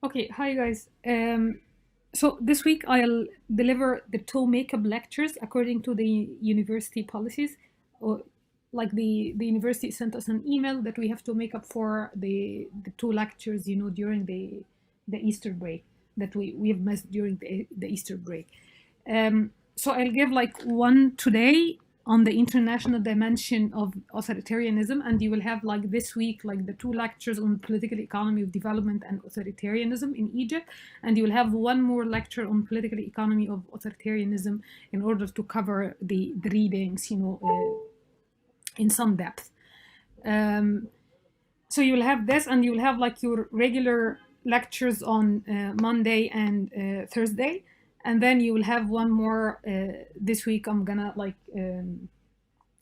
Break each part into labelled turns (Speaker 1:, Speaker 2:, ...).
Speaker 1: Okay, hi guys. So this week I'll deliver the two makeup lectures according to the university policies. Or like the university sent us an email that we have to make up for the two lectures, during the Easter break that we have missed during the Easter break. So I'll give like one today on the international dimension of authoritarianism, and you will have like this week like the two lectures on political economy of development and authoritarianism in Egypt, and you will have one more lecture on political economy of authoritarianism in order to cover the readings, in some depth. Um, so you will have this, and you will have like your regular lectures on Monday and Thursday, and then you will have one more this week. I'm gonna like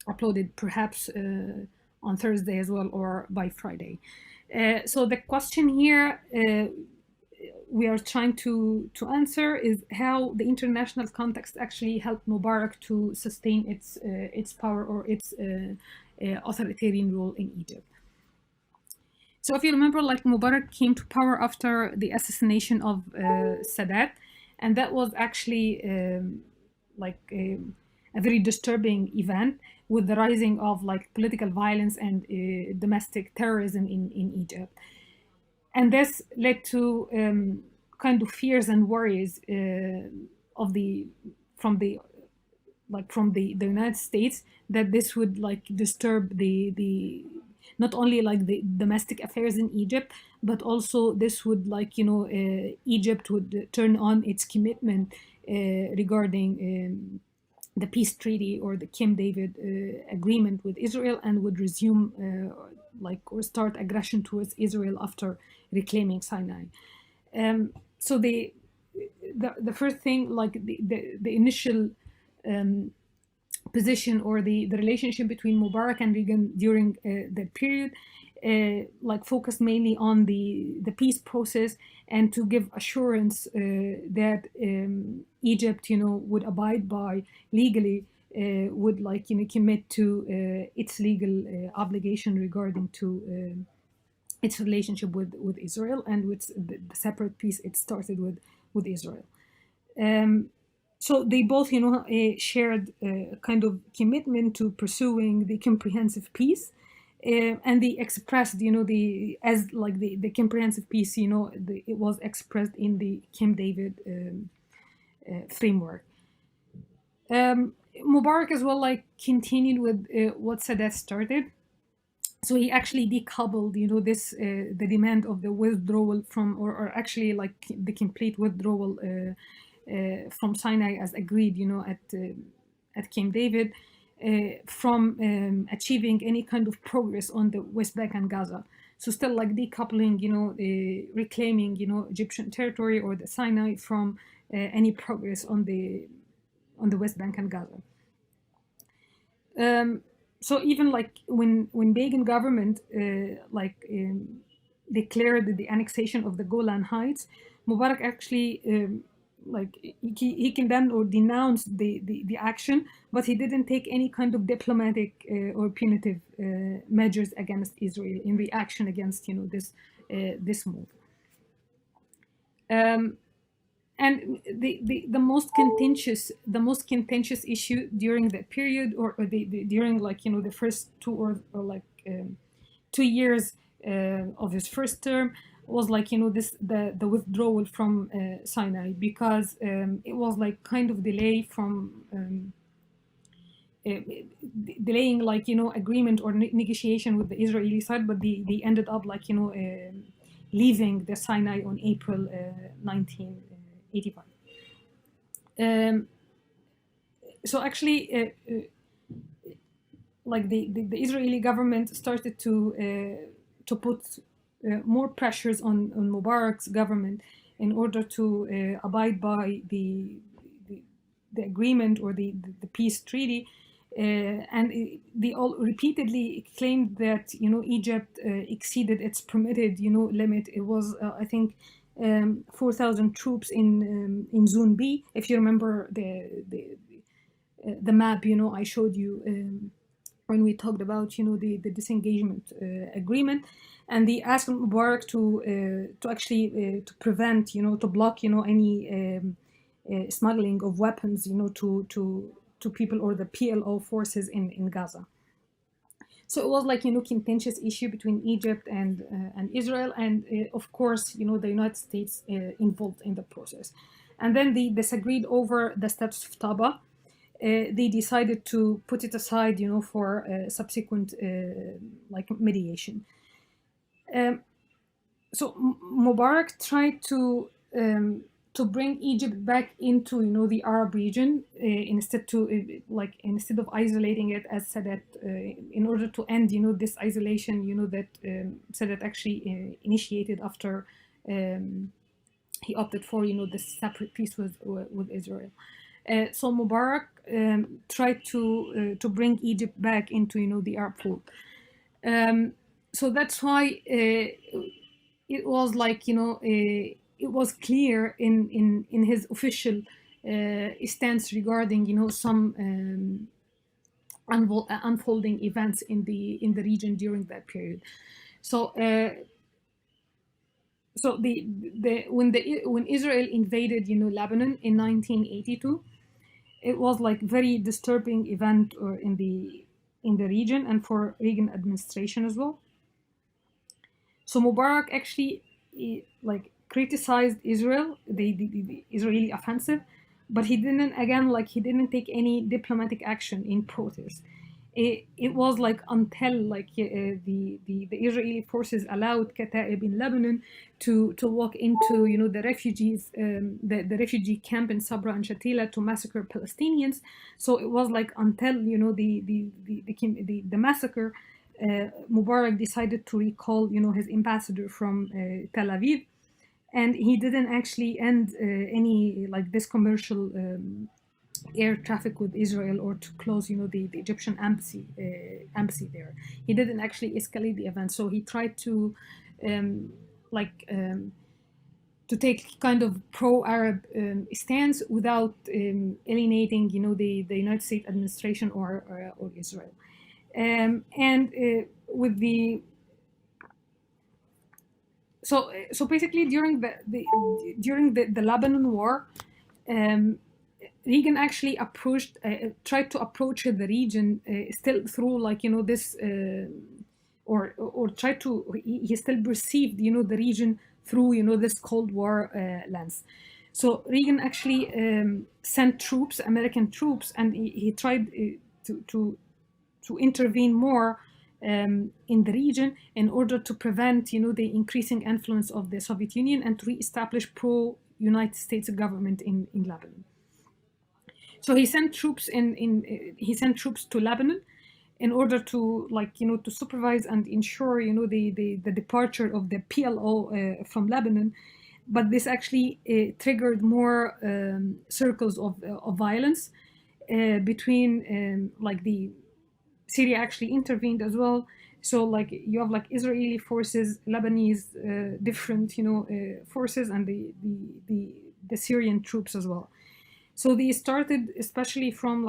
Speaker 1: upload it perhaps on Thursday as well, or by Friday. So the question here we are trying to answer is how the international context actually helped Mubarak to sustain its power, or its authoritarian rule in Egypt. So if you remember, like Mubarak came to power after the assassination of Sadat, and that was actually like a very disturbing event, with the rising of like political violence and domestic terrorism in Egypt. And this led to kind of fears and worries of the from the the United States, that this would like disturb the not only like the domestic affairs in Egypt, but also this would Egypt would turn on its commitment regarding the peace treaty, or the Camp David agreement with Israel, and would resume or start aggression towards Israel after reclaiming Sinai. So the first thing, like the initial position, or the relationship between Mubarak and Reagan during that period, like focused mainly on the peace process, and to give assurance that Egypt, would abide by legally, would commit to its legal obligation regarding to its relationship with Israel, and with the separate peace it started with Israel. So they both, shared a kind of commitment to pursuing the comprehensive peace, and they expressed, the comprehensive peace, it was expressed in the Camp David framework. Mubarak as well, like continued with what Sadat started. So he actually decoupled, this the demand of the withdrawal from, or actually like the complete withdrawal from Sinai as agreed, at Camp David, from achieving any kind of progress on the West Bank and Gaza. So still like decoupling, reclaiming, Egyptian territory or the Sinai from any progress on the West Bank and Gaza. So even like when Begin government declared the annexation of the Golan Heights, Mubarak actually he condemned or denounced the action, but he didn't take any kind of diplomatic or punitive measures against Israel in reaction against this move. And the most contentious issue during that period, or during the first 2 years of his first term, was the withdrawal from Sinai, because it was like kind of delay from delaying agreement or negotiation with the Israeli side, but they ended up leaving the Sinai on April 1985. So actually, the Israeli government started to put more pressures on Mubarak's government in order to abide by the agreement, or the peace treaty. And they all repeatedly claimed that Egypt exceeded its permitted limit. It was I think 4,000 troops in Zone B. If you remember the map I showed you when we talked about the disengagement agreement, and they asked Mubarak to actually to prevent to block any smuggling of weapons to people or the PLO forces in Gaza. So it was like contentious issue between Egypt and Israel, and of course the United States involved in the process, and then they disagreed over the Statute of Taba. They decided to put it aside, for subsequent like mediation. So Mubarak tried to bring Egypt back into the Arab region instead of isolating it as Sadat, in order to end this isolation that Sadat actually initiated after he opted for this separate peace with Israel. So Mubarak tried to bring Egypt back into the Arab fold. So that's why it was like it was clear in his official stance regarding some unfolding events in the region during that period. So when Israel invaded Lebanon in 1982, it was like very disturbing event in the region and for Reagan administration as well. So Mubarak actually like criticized Israel, the Israeli offensive, but he didn't take any diplomatic action in protest. It was like until the Israeli forces allowed Kataib in Lebanon to walk into the refugees the refugee camp in Sabra and Shatila to massacre Palestinians. So it was like until the massacre, Mubarak decided to recall his ambassador from Tel Aviv, and he didn't actually end any like this commercial air traffic with Israel or to close the Egyptian embassy there. He didn't actually escalate the event, so he tried to to take kind of pro-Arab stance without alienating the United States administration or Israel. And with the so basically during the Lebanon war, Reagan actually tried to approach the region still through this or tried to he still perceived the region through this Cold War lens. So Reagan actually sent troops, American troops, and he tried to intervene more in the region in order to prevent the increasing influence of the Soviet Union and to reestablish pro-United States government in Lebanon. So he sent troops to Lebanon in order to to supervise and ensure the departure of the PLO from Lebanon. But this actually triggered more circles of violence between the Syria actually intervened as well. So you have Israeli forces, Lebanese different forces, and the Syrian troops as well. So they started, especially from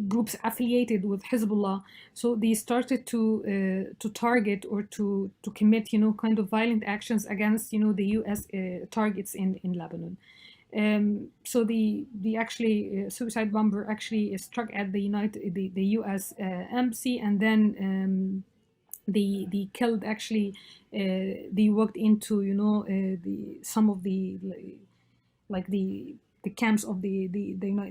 Speaker 1: groups affiliated with Hezbollah. So they started to target or to commit kind of violent actions against the U.S. Targets in Lebanon. So the actually suicide bomber actually struck at the U.S. embassy, and then they killed actually. They walked into some of the camps of the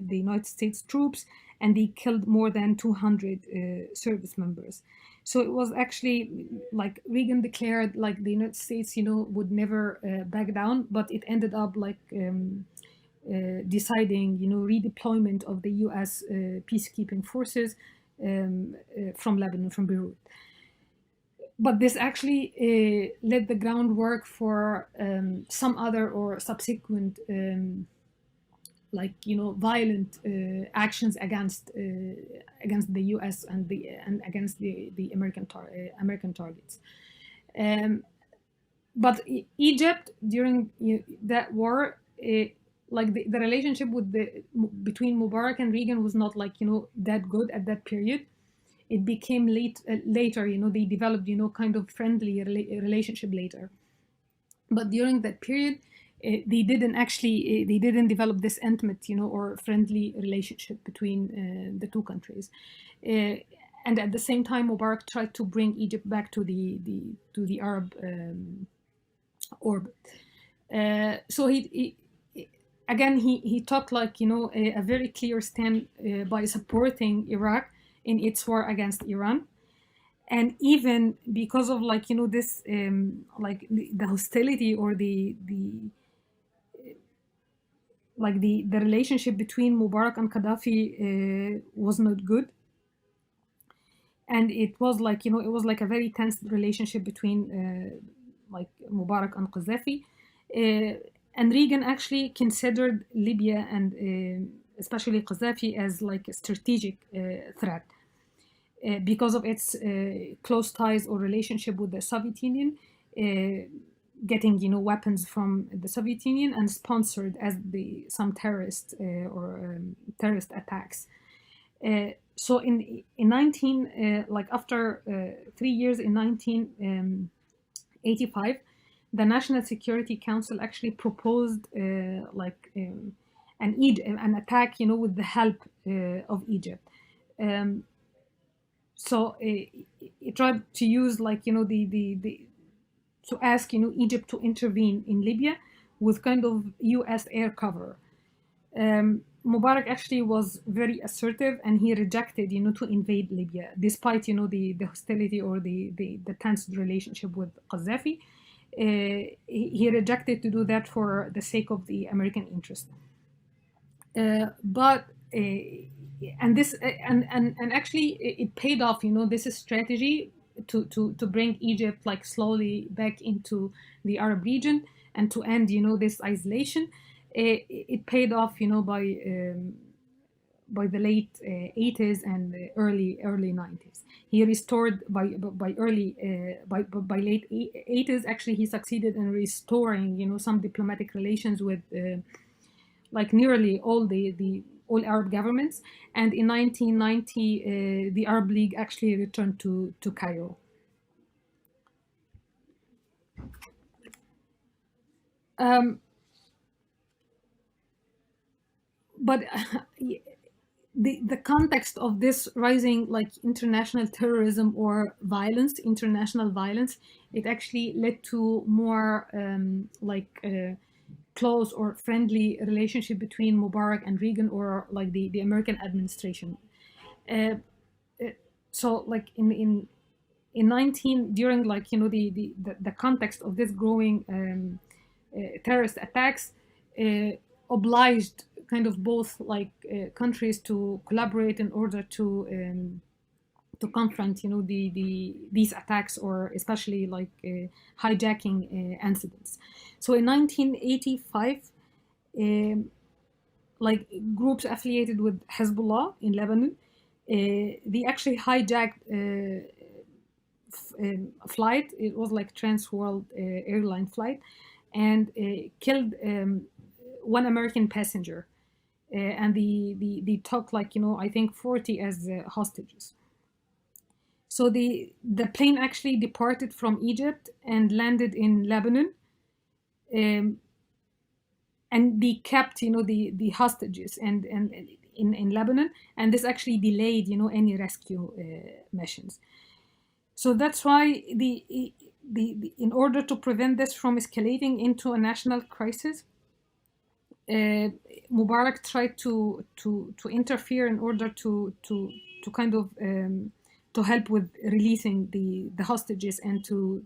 Speaker 1: United States troops, and they killed more than 200 service members. So it was actually Reagan declared the United States would never back down, but it ended up deciding redeployment of the U.S. Peacekeeping forces from Lebanon, from Beirut. But this actually laid the groundwork for some other or subsequent violent actions against the U.S. and against the American targets. But Egypt during that war like the relationship with between Mubarak and Reagan was not like that good at that period. It became later. They developed kind of friendly relationship later, but during that period, they didn't develop this intimate or friendly relationship between the two countries. Uh, and at the same time, Mubarak tried to bring Egypt back to the Arab orbit. So he took like a very clear stand by supporting Iraq in its war against Iran, and even because of like this like the hostility or the relationship between Mubarak and Gaddafi was not good, and it was like it was like a very tense relationship between like Mubarak and Gaddafi. And Reagan actually considered Libya and especially Gaddafi as like a strategic threat because of its close ties or relationship with the Soviet Union, getting weapons from the Soviet Union and sponsored as some terrorist or terrorist attacks. So in 19 like after 3 years in 1985, the National Security Council actually proposed an attack with the help of Egypt. Um, so it tried to use like the to ask Egypt to intervene in Libya with kind of U.S. air cover. Mubarak actually was very assertive, and he rejected to invade Libya despite the hostility or the tense relationship with Gaddafi. He rejected to do that for the sake of the American interest. But and this and actually it paid off. This is strategy to bring Egypt like slowly back into the Arab region and to end this isolation. It paid off by the late 80s and early 90s. He restored by early by late 80s. Actually, he succeeded in restoring some diplomatic relations with like nearly all Arab governments. And in 1990, the Arab League actually returned to Cairo. But the context of this rising like international terrorism or violence, international violence, it actually led to more close or friendly relationship between Mubarak and Reagan, or like the American administration. Uh, so like in 19 during like the context of this growing terrorist attacks, obliged kind of both like countries to collaborate in order to confront these attacks, or especially like hijacking incidents. So in 1985, like groups affiliated with Hezbollah in Lebanon, they actually hijacked a flight. It was like Trans World airline flight, and killed one American passenger, and they took like I think 40 as hostages. So the plane actually departed from Egypt and landed in Lebanon, um, and they kept the hostages and in Lebanon, and this actually delayed any rescue missions. So that's why in order to prevent this from escalating into a national crisis, Mubarak tried to interfere in order to kind of to help with releasing the hostages and to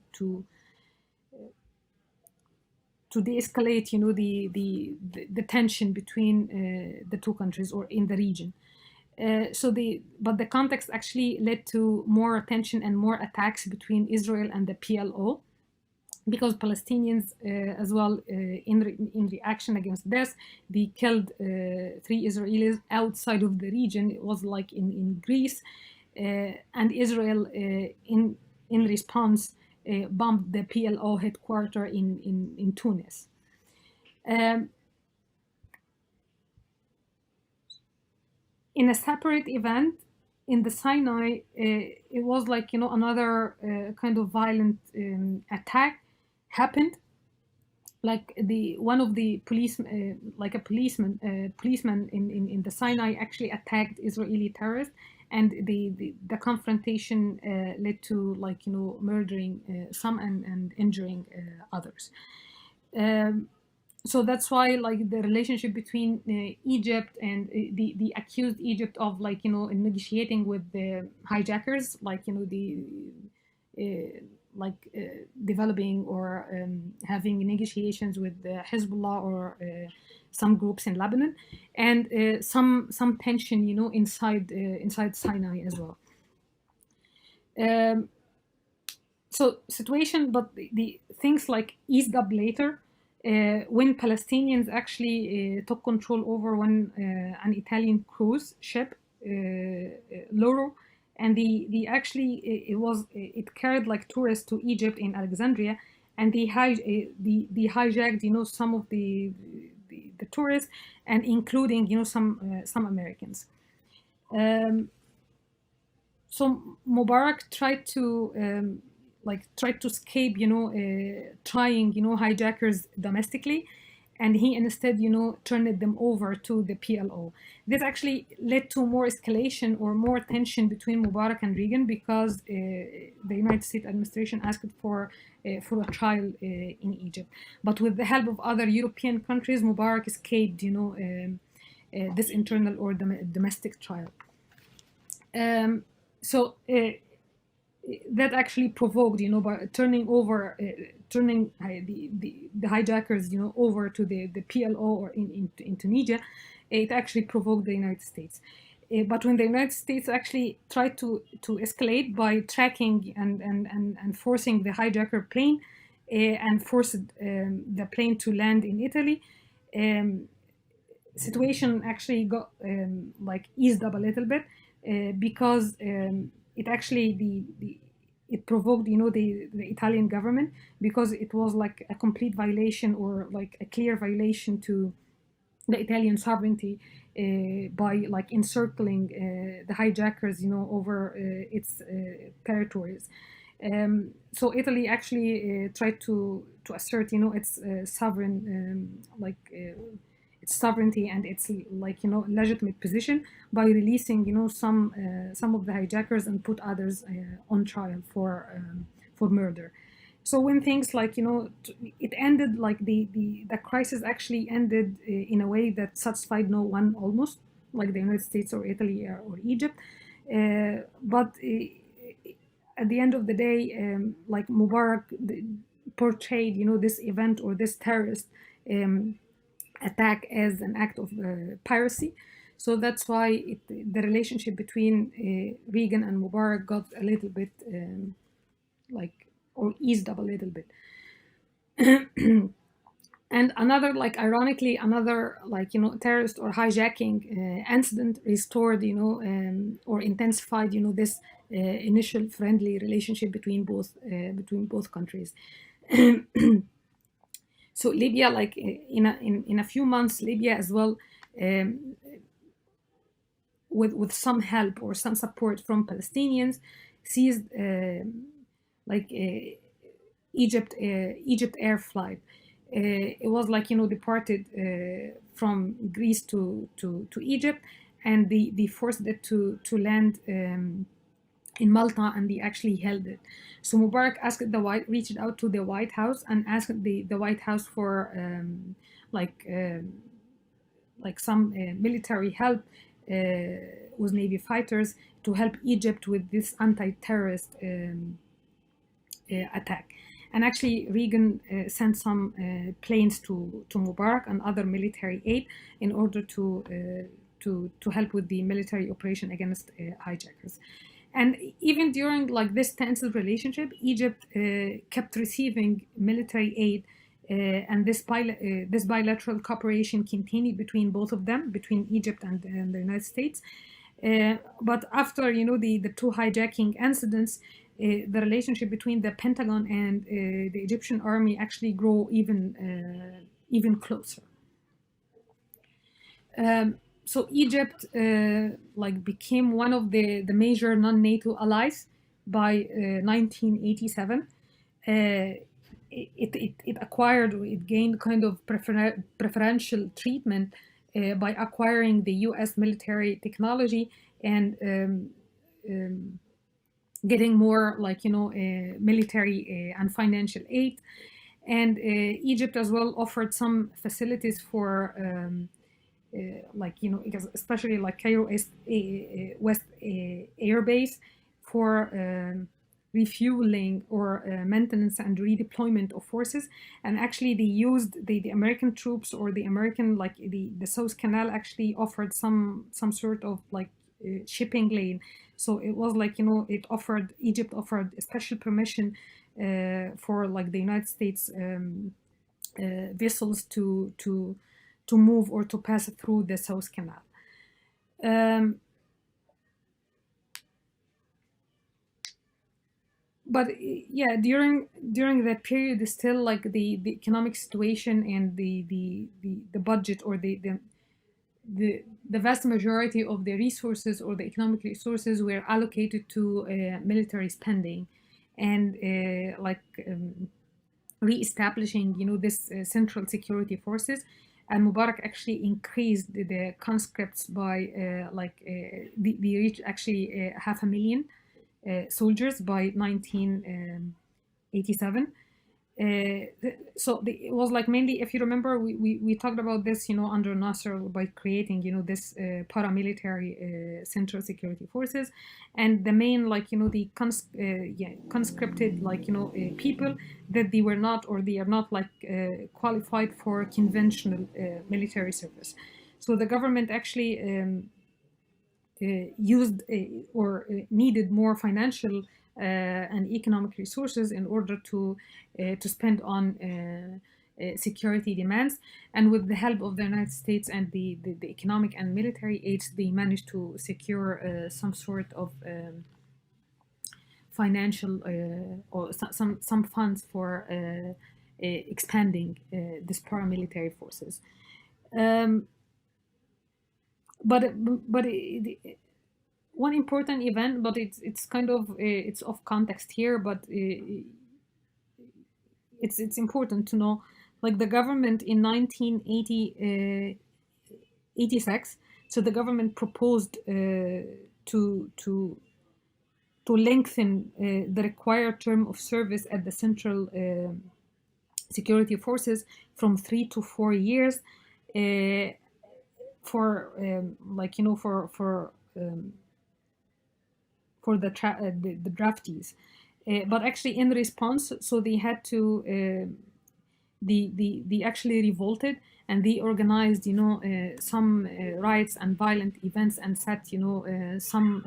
Speaker 1: de-escalate the tension between the two countries or in the region. But the context actually led to more tension and more attacks between Israel and the PLO, because Palestinians as well, in reaction against this, they killed 3 Israelis outside of the region. It was like in Greece, and Israel in response bombed the PLO headquarters in Tunis. in a separate event in the Sinai, it was like, another kind of violent attack happened. Like the one of the police, like a policeman in the Sinai actually attacked Israeli terrorists, and the confrontation led to, like, murdering some and injuring others. Um, so that's why, like, the relationship between Egypt and the accused Egypt of, like, negotiating with the hijackers, like, the developing or having negotiations with Hezbollah or some groups in Lebanon, and some tension, inside Sinai as well. Um, so situation, but the things like eased up later when Palestinians actually took control over an Italian cruise ship, Loro, and the actually it carried like tourists to Egypt in Alexandria, and the hijacked, some of the tourists, and including, some Americans. Um, so Mubarak tried to escape, trying, hijackers domestically, and he instead, turned them over to the PLO. This actually led to more escalation or more tension between Mubarak and Reagan, because the United States administration asked for a trial in Egypt. But with the help of other European countries, Mubarak escaped, this internal or domestic trial. So that actually provoked, by turning the hijackers, over to the PLO or in Tunisia, it actually provoked the United States. But when the United States actually tried to escalate by tracking and forcing the hijacker plane, and forced the plane to land in Italy, situation actually got like eased up a little bit, because it actually it provoked, the Italian government, because it was like a complete violation, or like a clear violation to the Italian sovereignty, by like encircling the hijackers, over its territories. So Italy actually tried to assert, its sovereign, its sovereignty and its, like, legitimate position, by releasing, some of the hijackers, and put others on trial for murder. So when things, like, it ended, like the crisis actually ended in a way that satisfied no one, almost, like the United States or Italy or Egypt. But at the end of the day, like Mubarak portrayed, this event or this terrorist attack as an act of piracy. So that's why the relationship between Reagan and Mubarak got a little bit like, or eased up a little bit. And another, like, ironically, another, like, terrorist or hijacking incident restored, or intensified, this initial friendly relationship between both countries. So Libya, like, in a few months, Libya as well, with some help or some support from Palestinians, seized like Egypt air flight. It was like, departed from Greece to Egypt, and they forced it to land in Malta, and they actually held it. So Mubarak reached out to the White House and asked the White House for like some military help with Navy fighters to help Egypt with this anti-terrorist attack. And actually, Reagan sent some planes to Mubarak and other military aid in order to help with the military operation against hijackers. And even during, like, this tense relationship, Egypt kept receiving military aid, and this bilateral cooperation continued between both of them, between Egypt and the United States. But after, the two hijacking incidents, the relationship between the Pentagon and the Egyptian army actually grew even closer. So Egypt like became one of the major non-NATO allies by 1987. It acquired, it gained kind of preferential treatment by acquiring the U.S. military technology and um, getting more like military and financial aid. And Egypt as well offered some facilities for like especially like Cairo West Air Base for refueling or maintenance and redeployment of forces. And actually they used the American troops, or the American, like the Suez Canal actually offered some sort of like shipping lane. So it was like it offered, Egypt offered special permission for like the United States vessels to move or to pass through the Suez Canal. But yeah, during that period, still like the economic situation and the budget, or the vast majority of the resources or the economic resources were allocated to military spending, and re-establishing this central security forces. And Mubarak actually increased the conscripts by they reached actually 500,000 soldiers by 1987. It was like mainly, if you remember, we talked about this, under Nasser, by creating, this paramilitary central security forces. And the main, the conscripted, people, that they were not, or they are not like qualified for conventional military service. So the government actually used or needed more financial and economic resources in order to spend on security demands. And with the help of the United States and the economic and military aids, they managed to secure some sort of financial or some funds for expanding these paramilitary forces. Um, but one important event, but it's kind of it's off context here, but it's important to know, like the government in 1986, so the government proposed to lengthen the required term of service at the central security forces from 3 to 4 years for for the draftees. But actually, in response, so they had to they actually revolted, and they organized some riots and violent events, and set some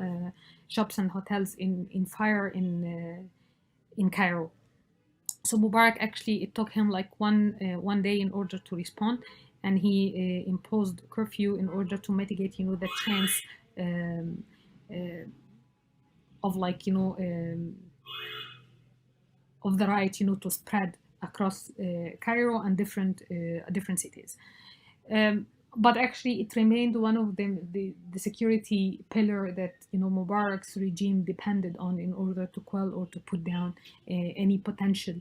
Speaker 1: shops and hotels in fire in Cairo. So Mubarak, actually, it took him like one day in order to respond, and he imposed curfew in order to mitigate the chance of of the riot to spread across Cairo and different cities. But actually, it remained one of the security pillar that Mubarak's regime depended on in order to quell or to put down any potential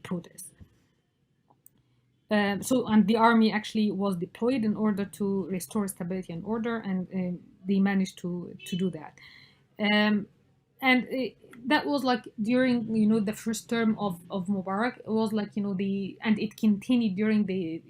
Speaker 1: protest. And the army actually was deployed in order to restore stability and order, and they managed to do that. And that was like during the first term of Mubarak. It was like and it continued during the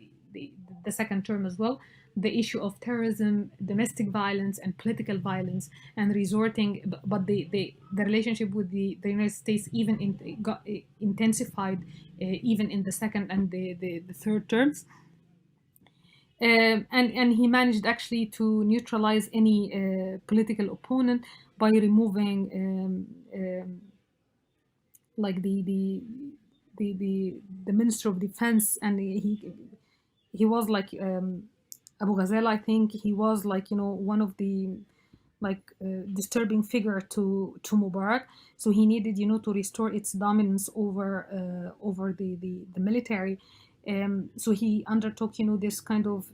Speaker 1: second term as well. The issue of terrorism, domestic violence, and political violence, and resorting, but the relationship with the United States even got intensified even in the second and the third terms. And he managed actually to neutralize any political opponent by removing like the Minister of Defense, and he was like Abu Ghazal, I think. He was like one of the disturbing figure to Mubarak. So he needed to restore its dominance over the military. So he undertook, this kind of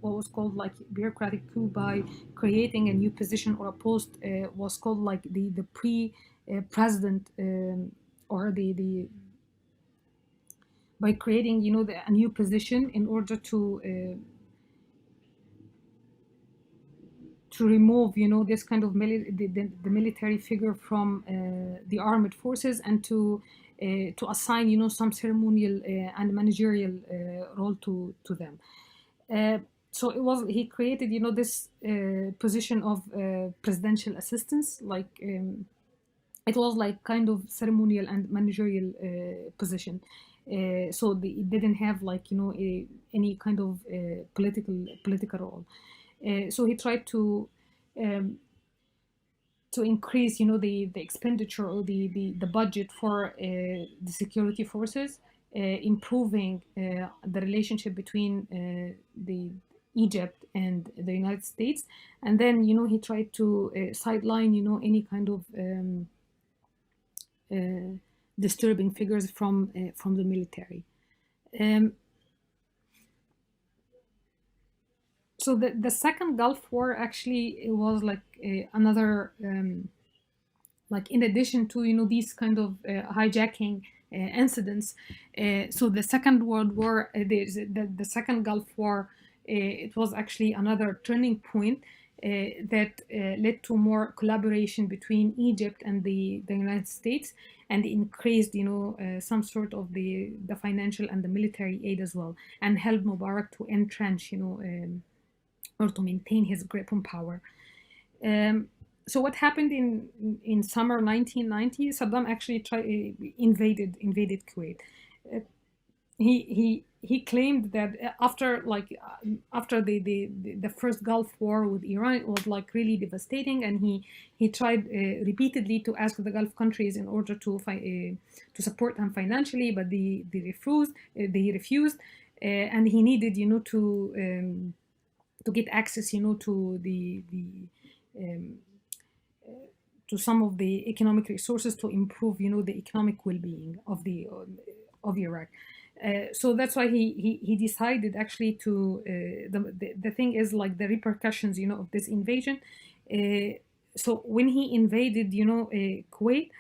Speaker 1: what was called like bureaucratic coup by creating a new position or a post, was called like the pre-president, or the by creating, a new position in order to remove, this kind of the military figure from the armed forces, and to assign, some ceremonial and managerial role to them. Uh, so he created, this position of presidential assistance, like it was like kind of ceremonial and managerial position. So it didn't have like, any kind of political role. So he tried um, to increase, the expenditure or the budget for the security forces, improving the relationship between the Egypt and the United States, and then, he tried to sideline, any kind of disturbing figures from the military. Um, so the second Gulf War actually, it was like another, like in addition to, these kind of hijacking incidents. So the Second World War, the Second Gulf War, it was actually another turning point that led to more collaboration between Egypt and the United States, and increased, some sort of the financial and the military aid as well, and helped Mubarak to entrench, or to maintain his grip on power. Um, so what happened in summer 1990? Saddam actually invaded Kuwait. Uh, he claimed that after the first Gulf War with Iran, it was like really devastating, and he tried repeatedly to ask the Gulf countries in order to support him financially, but they refused. And he needed, to get access, to um, to some of the economic resources to improve, the economic well-being of Iraq. So that's why he decided actually to the thing is like the repercussions, of this invasion. So when he invaded, Kuwait,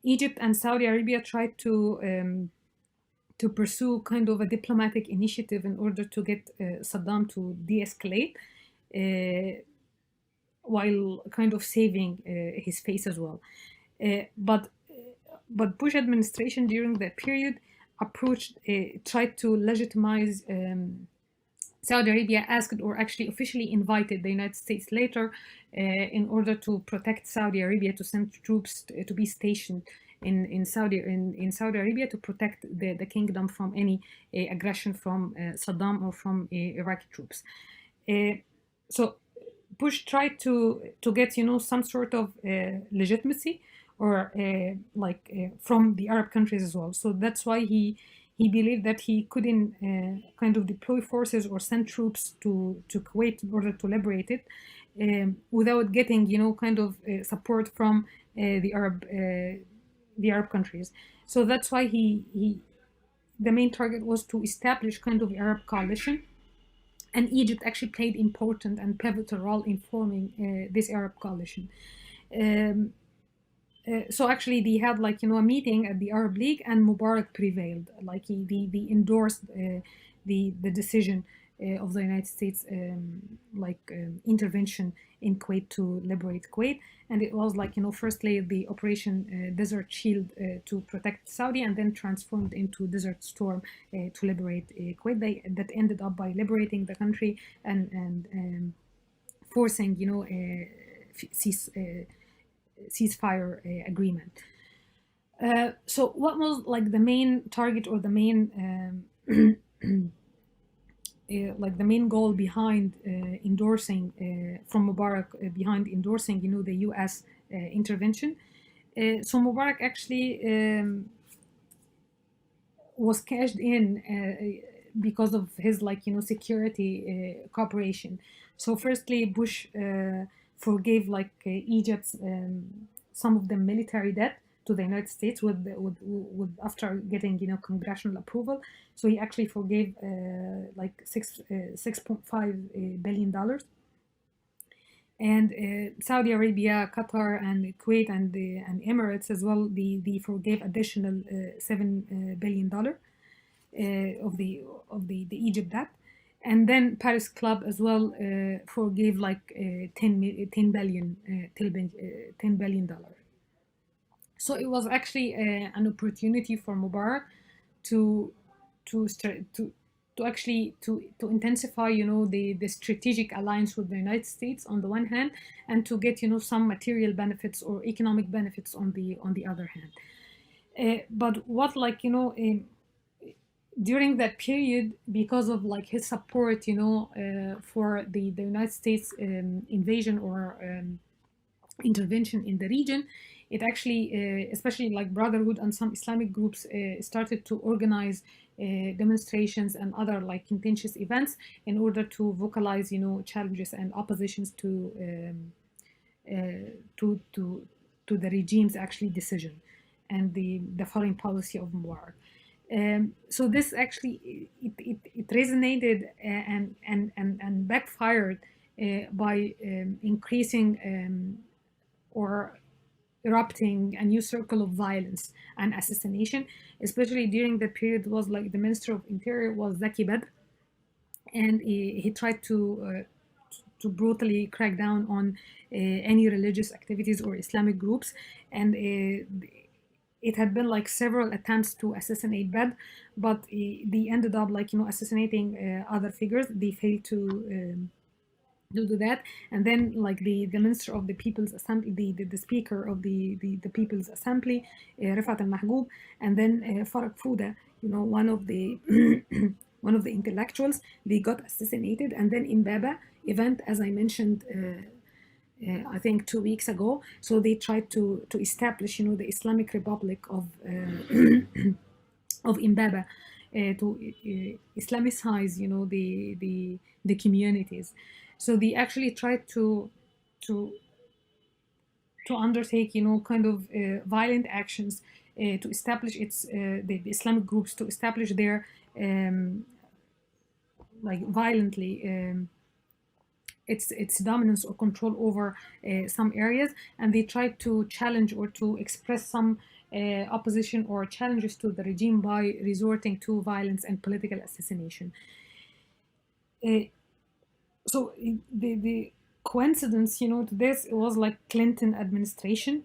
Speaker 1: Egypt and Saudi Arabia tried to pursue kind of a diplomatic initiative in order to get Saddam to de-escalate, while kind of saving his face as well. But Bush administration during that period tried to legitimize Saudi Arabia, asked or actually officially invited the United States later in order to protect Saudi Arabia, to send troops to be stationed in Saudi Arabia to protect the kingdom from any aggression from Saddam or from Iraqi troops. So Bush tried to get, some sort of legitimacy, or from the Arab countries as well. So that's why he believed that he couldn't kind of deploy forces or send troops to Kuwait in order to liberate it without getting, kind of support from the Arab countries. So that's why the main target was to establish kind of Arab coalition, and Egypt actually played important and pivotal role in forming this Arab coalition. Um, so actually they had like, a meeting at the Arab League, and Mubarak prevailed. Like he endorsed the decision of the United States intervention in Kuwait to liberate Kuwait. And it was like, firstly the Operation Desert Shield to protect Saudi, and then transformed into Desert Storm to liberate Kuwait. That ended up by liberating the country and forcing, ceasefire agreement. So what was like the main target, or the main like the main goal behind endorsing from Mubarak, behind endorsing, the U.S. Intervention? So Mubarak actually was cashed in because of his security cooperation. So firstly, Bush forgave Egypt's some of the military debt to the United States with after getting congressional approval. So he actually forgave like $6.5 billion. And Saudi Arabia, Qatar, and Kuwait, and Emirates as well, they forgave additional $7 billion of the Egypt debt. And then Paris Club as well forgave like $10 billion. So it was actually an opportunity for Mubarak to to to intensify the strategic alliance with the United States on the one hand, and to get some material benefits or economic benefits on the other hand. But what during that period, because of like his support for the United States invasion or intervention in the region, it actually, especially like Brotherhood and some Islamic groups, started to organize demonstrations and other like contentious events in order to vocalize, challenges and oppositions to the regime's actually decision and the foreign policy of Mubarak. So this actually it resonated and backfired by increasing or erupting a new circle of violence and assassination, especially during the period was like the Minister of Interior was Zaki Badr, and he tried to brutally crack down on any religious activities or Islamic groups, and it had been like several attempts to assassinate Badr, but they ended up like assassinating other figures. They failed to do that, and then like the minister of the People's Assembly, the speaker of the People's Assembly, Rifat al-Mahgoub, and then Farag Fouda, one of the one of the intellectuals, they got assassinated. And then in Baba event, as I mentioned I think 2 weeks ago, so they tried to establish the Islamic Republic of of Imbaba, to Islamicize the communities. So they actually tried to undertake kind of violent actions to establish the Islamic groups, to establish their like violently its dominance or control over some areas, and they tried to challenge or to express some opposition or challenges to the regime by resorting to violence and political assassination. So the coincidence, to this, it was like Clinton administration,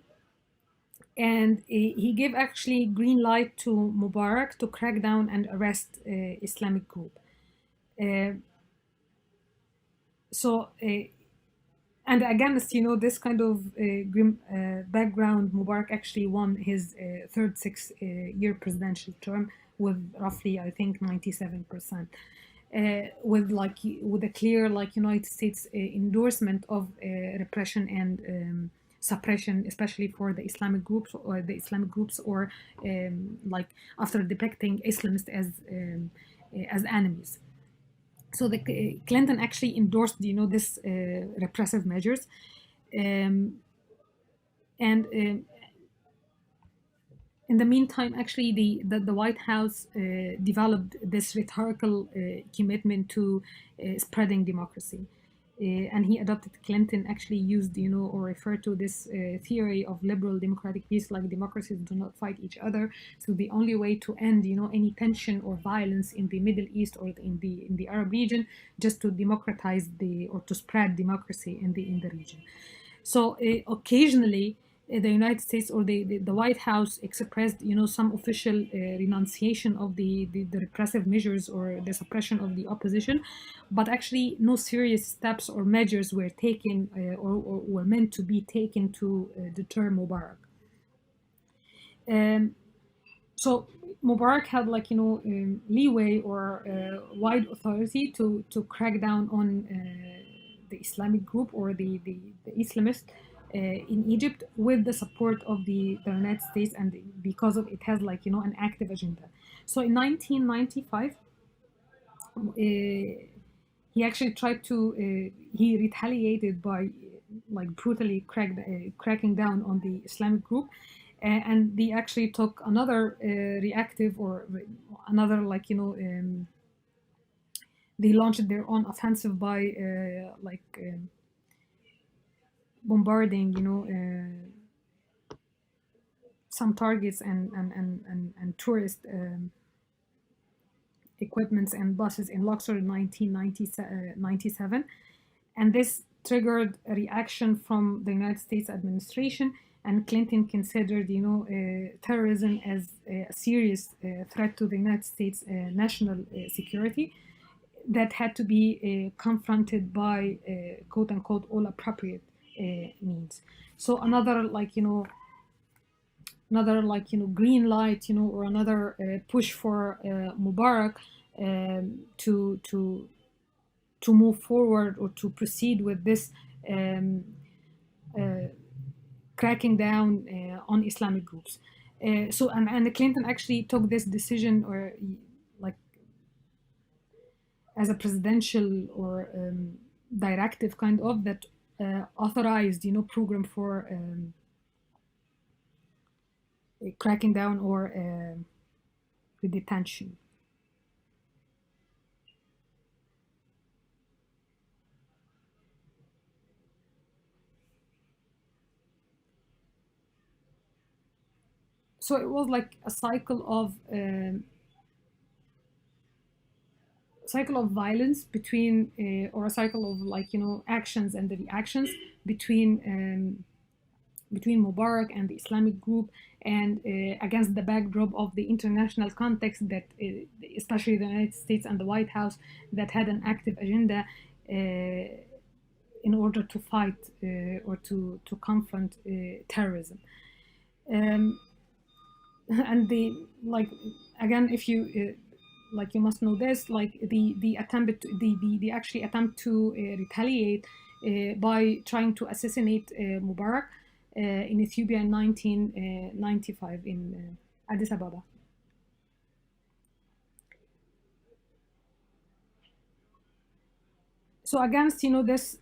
Speaker 1: and he gave actually green light to Mubarak to crack down and arrest Islamic group. So and against this kind of grim background, Mubarak actually won his third 6-year presidential term with roughly, I think, 97%. With a clear United States endorsement of repression and suppression, especially for the Islamic groups or like after depicting Islamists as enemies. So the Clinton actually endorsed this repressive measures, and in the meantime, actually, the White House developed this rhetorical commitment to spreading democracy. And he adopted, Clinton actually used, or referred to this theory of liberal democratic peace, like democracies do not fight each other. So the only way to end, any tension or violence in the Middle East or in the Arab region, just to democratize or to spread democracy in the region. So occasionally, the United States or the White House expressed, some official renunciation of the repressive measures or the suppression of the opposition, but actually no serious steps or measures were taken or were meant to be taken to deter Mubarak. So Mubarak had leeway or wide authority to crack down on the Islamic group or the Islamist in Egypt with the support of the United States, and because of it has an active agenda. So in 1995, he actually tried to he retaliated by brutally cracking down on the Islamic group, and they actually took another reactive or another they launched their own offensive by bombarding some targets and tourist equipments and buses in Luxor in 1997. And this triggered a reaction from the United States administration, and Clinton considered, terrorism as a serious threat to the United States national security that had to be confronted by quote unquote all appropriate means. So green light, or another push for Mubarak to move forward or to proceed with this cracking down on Islamic groups. And Clinton actually took this decision, or like as a presidential or directive kind of that authorized, program for cracking down or the detention. So it was like a cycle of violence between or a cycle of actions and the reactions between Mubarak and the Islamic group, and against the backdrop of the international context that especially the United States and the White House that had an active agenda in order to fight or to confront terrorism. And again, if you you must know this, the actually attempt to retaliate by trying to assassinate Mubarak in Ethiopia in 1995 in Addis Ababa. So against this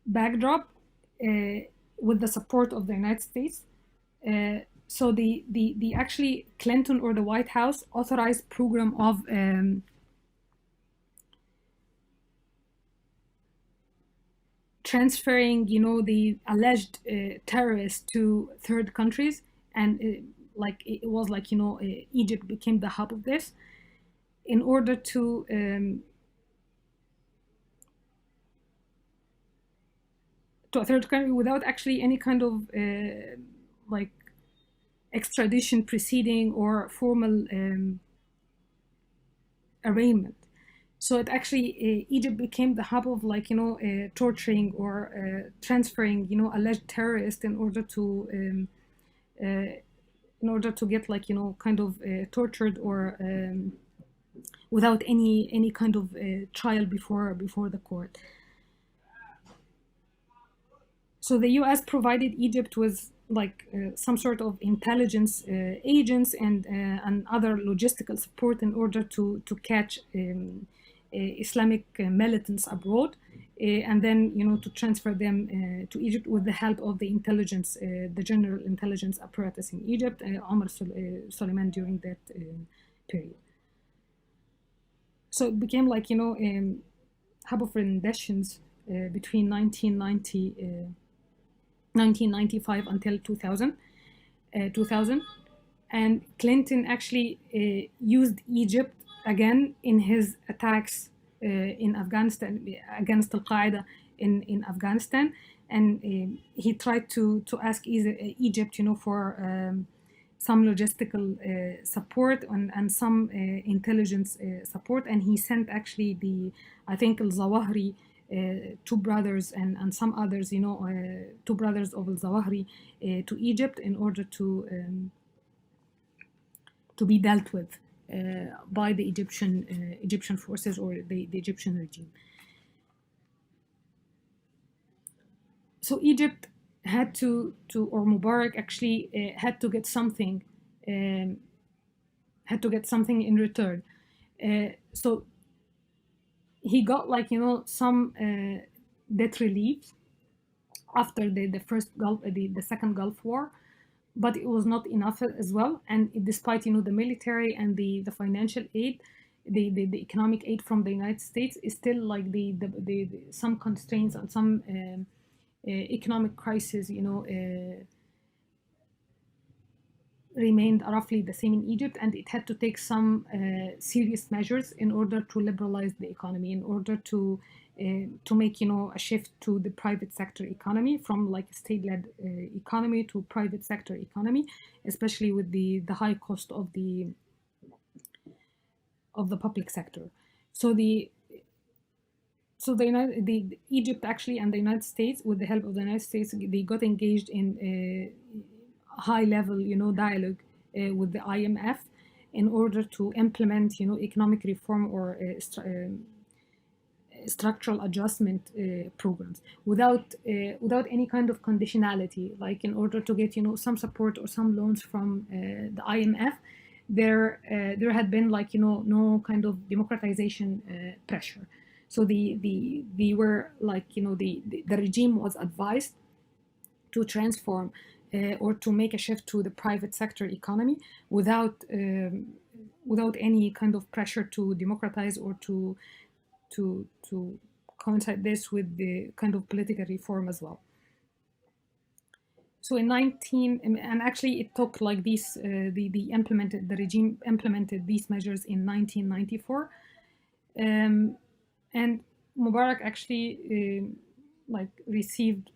Speaker 1: backdrop, with the support of the United States, so the actually Clinton or the White House authorized program of transferring the alleged terrorists to third countries, and it was Egypt became the hub of this in order to a third country without actually any kind of extradition proceeding or formal arraignment. So it actually Egypt became the hub of torturing or transferring alleged terrorists in order to get kind of tortured or without any kind of trial before the court. So the U.S. provided Egypt with some sort of intelligence agents and other logistical support in order to catch Islamic militants abroad, and then to transfer them to Egypt with the help of the intelligence, the general intelligence apparatus in Egypt, Omar Suleiman during that period. So it became hub of renditions between 1995 until 2000, and Clinton actually used Egypt again in his attacks in Afghanistan against Al-Qaeda in Afghanistan, and he tried to ask Egypt for some logistical support and some intelligence support, and he sent actually I think Al-Zawahri, two brothers and some others, two brothers of Al-Zawahri to Egypt in order to be dealt with by the Egyptian forces or the Egyptian regime. So Egypt had to or Mubarak actually had to get something in return. So he got some debt relief after the second Gulf War, but it was not enough as well. And despite the military and the financial aid, the economic aid from the United States is still like the some constraints and some economic crisis, remained roughly the same in Egypt, and it had to take some serious measures in order to liberalize the economy, in order to make a shift to the private sector economy, from like a state-led economy to private sector economy, especially with the high cost of the public sector. So the Egypt actually and the United States, with the help of the United States, they got engaged in high level dialogue with the IMF in order to implement economic reform or structural adjustment programs without any kind of conditionality, like in order to get some support or some loans from the IMF. There had been like no kind of democratization pressure. So they were like the regime was advised to transform or to make a shift to the private sector economy without any kind of pressure to democratize or to coincide this with the kind of political reform as well. So in 19, and actually it took like these, the regime implemented these measures in 1994. And Mubarak actually like received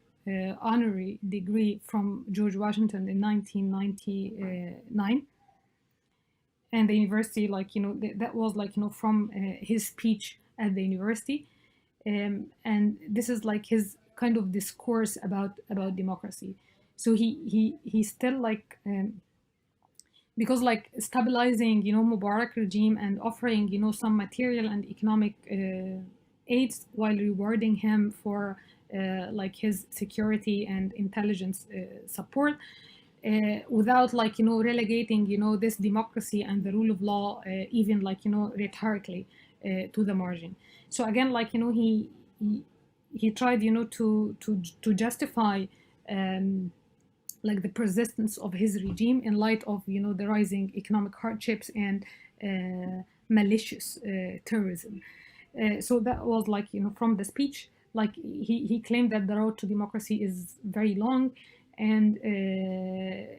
Speaker 1: honorary degree from George Washington in 1999. And the university, like, that was like, from his speech at the university. And this is like his kind of discourse about democracy. So he still like, because like stabilizing, Mubarak regime and offering, some material and economic aids while rewarding him for like his security and intelligence support, without like relegating this democracy and the rule of law even like rhetorically to the margin. So again, like he tried to justify like the persistence of his regime in light of the rising economic hardships and malicious terrorism. So that was like from the speech, like he claimed that the road to democracy is very long, and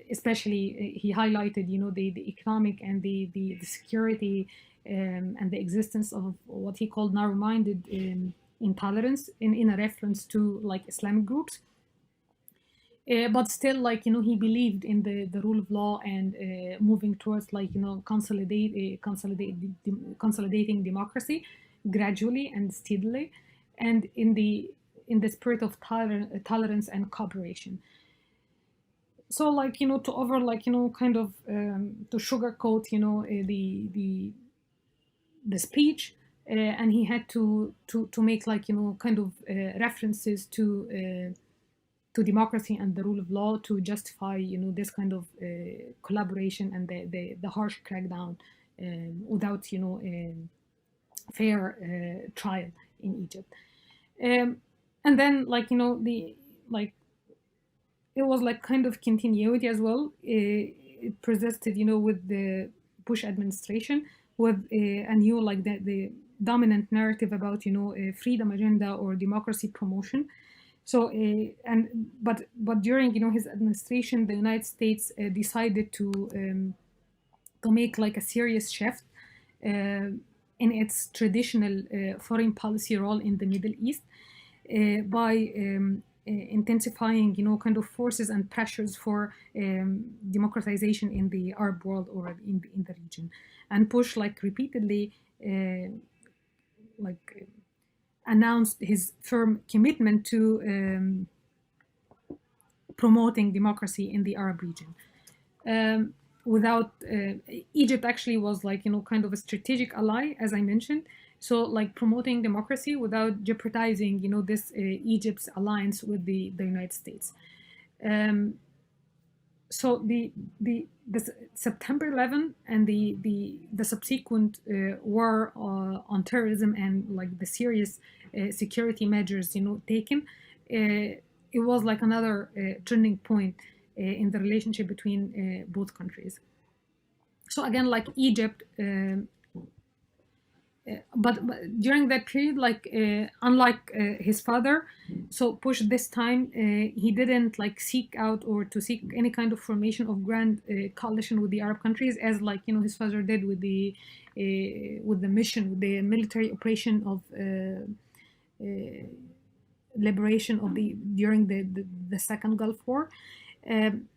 Speaker 1: especially he highlighted the economic and the security and the existence of what he called narrow-minded intolerance in a reference to like Islamic groups. But still, like he believed in the rule of law and moving towards like consolidating democracy gradually and steadily, and in the spirit of tolerance and cooperation. So like to over like kind of to sugarcoat the speech, and he had to make like kind of references to democracy and the rule of law to justify this kind of collaboration and the harsh crackdown without fair trial in Egypt. And then like the like it was like kind of continuity as well. It persisted with the Bush administration, with a new like the dominant narrative about freedom agenda or democracy promotion. So but during his administration, the United States decided to make like a serious shift in its traditional foreign policy role in the Middle East by intensifying kind of forces and pressures for democratization in the Arab world or in the region, and push like repeatedly like announced his firm commitment to promoting democracy in the Arab region. Without Egypt actually was like kind of a strategic ally, as I mentioned. So like promoting democracy without jeopardizing this Egypt's alliance with the United States. So the September 11 and the subsequent war on terrorism and like the serious security measures taken it was like another turning point in the relationship between both countries. So again, like Egypt, but during that period, like unlike his father, so Bush this time he didn't like seek out or to seek any kind of formation of grand coalition with the Arab countries, as like his father did with the mission, with the military operation of liberation of the during the second Gulf War. Um,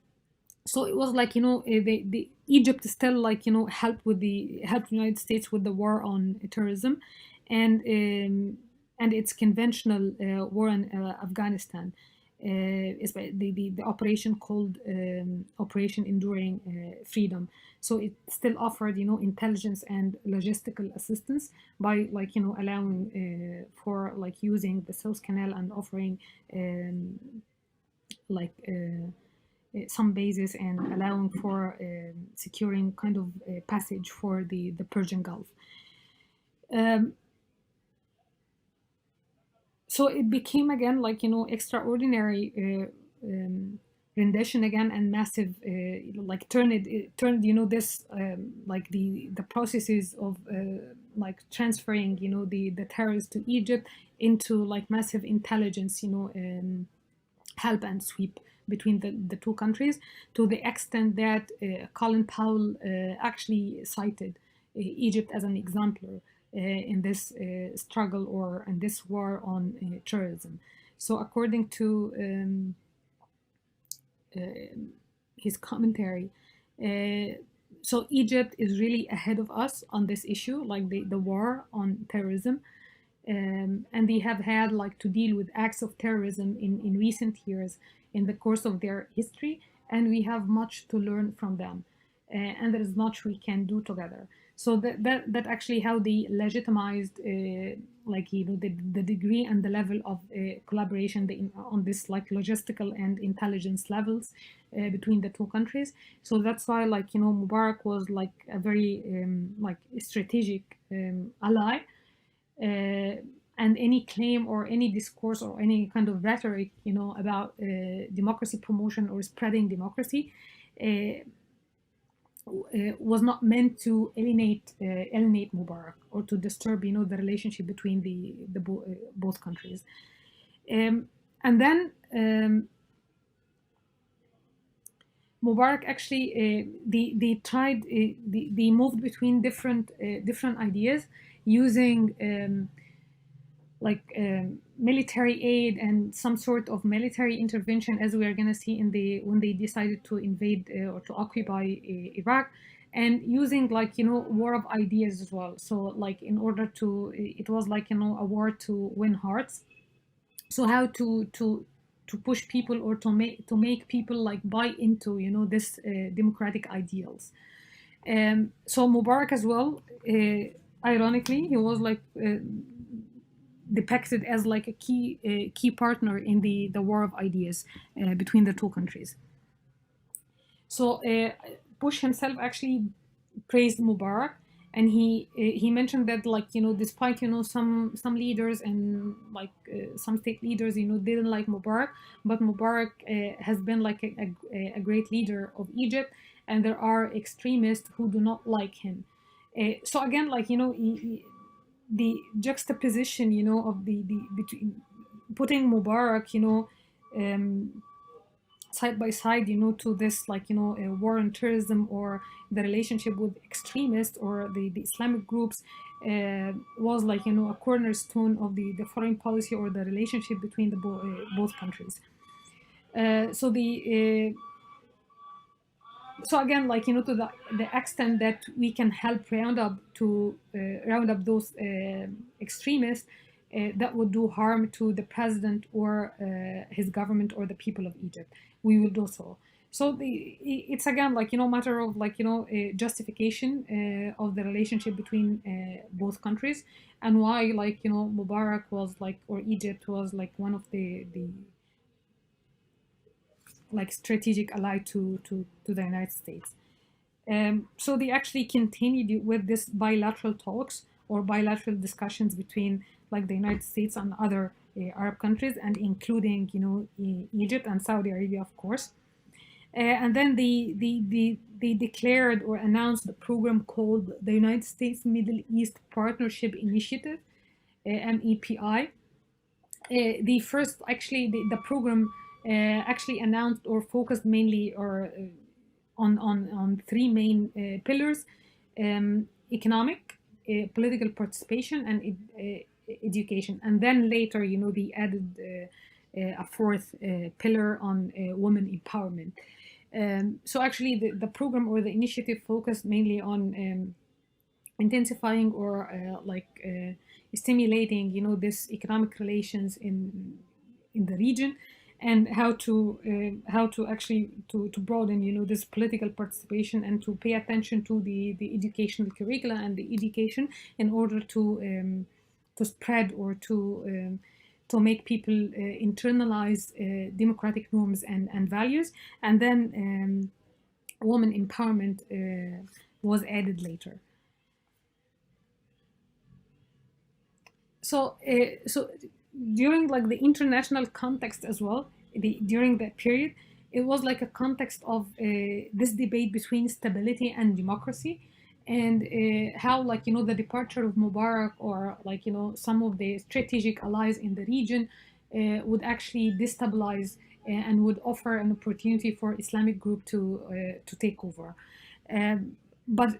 Speaker 1: so it was like the Egypt still like helped the United States with the war on terrorism, and its conventional war in Afghanistan, is the operation called Operation Enduring Freedom. So it still offered intelligence and logistical assistance by like allowing for like using the Suez Canal and offering um, like some bases and allowing for securing kind of passage for the Persian Gulf. Um, so it became again like extraordinary rendition again, and massive like turned this like the processes of like transferring the terrorists to Egypt into like massive intelligence help and sweep between the two countries, to the extent that Colin Powell actually cited Egypt as an exemplar in this struggle or in this war on terrorism. So, according to uh, his commentary, so Egypt is really ahead of us on this issue, like the war on terrorism. And they have had like to deal with acts of terrorism in recent years in the course of their history, and we have much to learn from them, and there is much we can do together. So that actually how they legitimized like the degree and the level of collaboration on this like logistical and intelligence levels between the two countries. So that's why like Mubarak was like a very like strategic ally, uh, and any claim or any discourse or any kind of rhetoric, about democracy promotion or spreading democracy, was not meant to alienate Mubarak or to disturb, the relationship between both countries. And then Mubarak actually they tried they moved between different ideas using military aid and some sort of military intervention, as we are going to see in the when they decided to invade or to occupy Iraq, and using like war of ideas as well. So like in order to it was like a war to win hearts. So how to push people or to make people like buy into this democratic ideals. So Mubarak as well, ironically, he was like depicted as like a key partner in the war of ideas between the two countries. So Bush himself actually praised Mubarak, and he mentioned that like despite some leaders and like some state leaders didn't like Mubarak, but Mubarak has been like a great leader of Egypt, and there are extremists who do not like him. So again, like the juxtaposition of the between putting Mubarak um, side by side to this like war on terrorism or the relationship with extremists or the Islamic groups was like a cornerstone of the foreign policy or the relationship between both countries. So the so again, like to the extent that we can help round up those extremists that would do harm to the president or his government or the people of Egypt, we will do so. So it's again like matter of like justification of the relationship between both countries, and why like Mubarak was like, or Egypt was like one of the like strategic ally to the United States. So they actually continued with this bilateral talks or bilateral discussions between like the United States and other Arab countries, and including, Egypt and Saudi Arabia, of course. And then they declared or announced a program called the United States Middle East Partnership Initiative, MEPI. The first, actually, the program actually announced or focused mainly or on three main pillars: economic, political participation, and education. And then later, they added a fourth pillar on women empowerment. So actually, the program or the initiative focused mainly on intensifying or stimulating, this economic relations in the region, and how to actually to broaden, this political participation, and to pay attention to the educational curricula and the education, in order to spread or to make people internalize democratic norms and values. And then woman empowerment was added later. So during like the international context as well, during that period, it was like a context of this debate between stability and democracy, and how, like, the departure of Mubarak, or like, some of the strategic allies in the region would actually destabilize and would offer an opportunity for Islamic group to take over. But